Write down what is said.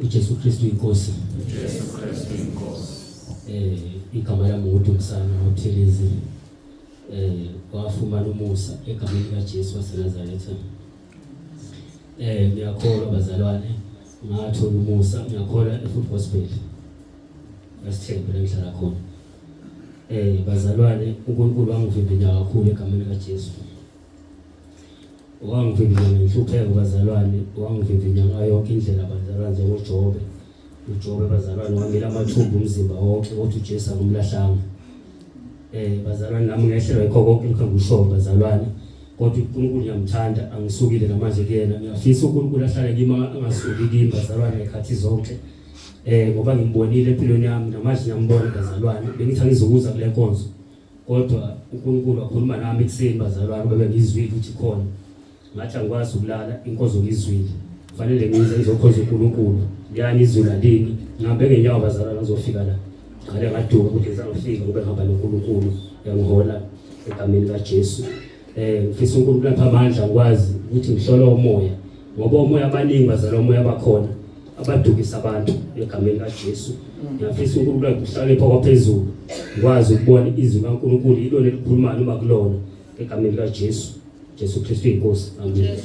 uJesu Kristu inkosi. uJesu Kristu inkosi. Igama lami nguDumisani Mothelezi. Wafumana umusa egameni kaJesu waseNazaretha. Ngiyakholwa bazalwane, ngathola umusa, ngiyakholwa eFull Gospel. Asithembe la ngihlala khona. Bazalwane, uNkulunkulu wangivimbela kakhulu egameni kaJesu. Wangivimbela ngenhlupheko bazalwane, wangivimbela ngayo yonke indlela bazalwane njengoJobe. uJobe bazalwane wamela amathumbu umzimba wonke ukuthi uJesu akumlahlanga. Bazalwane nami ngehlelwa yikho konke ngikusho bazalwane, kodwa uNkulunkulu ngiyamthanda, angisukile namanje kuyena. Ngiyafisa uNkulunkulu ahlale kimi angasuki kimi bazalwane ikhathi zonke. Ngoba ngimbonile empilweni yami namanje ngiyambona bazalwane. Bengithi angizokuza kule nkonzo, kodwa uNkulunkulu wakhuluma nami ekuseni bazalwane, bebe ngizwile ukuthi khona. Ngathi angikwazi ukulala, inkonzo ngizwile. Kufanele ngize ngizokhoza uNkulunkulu. Yani izulu alini, ngihambe ngenyawo bazalwane ngizofika la. Ngale ngaduka ukuthi ngizofika kube ngihamba noNkulunkulu, yangihola egameni kaJesu. Ngifisa uNkulunkulu apha amandla ngikwazi ukuthi ngihlole umoya, ngoba umoya abaningi bazalwane umoya bakhona abadukisa abantu egameni kaJesu. Ngiyafisa uNkulunkulu ukuhlala pha kwaphezulu, ngikwazi ukubona izwi kaNkulunkulu yilona elikhulumayo noma kulona egameni kaJesu. Jesu Kristu inkosi. Amen.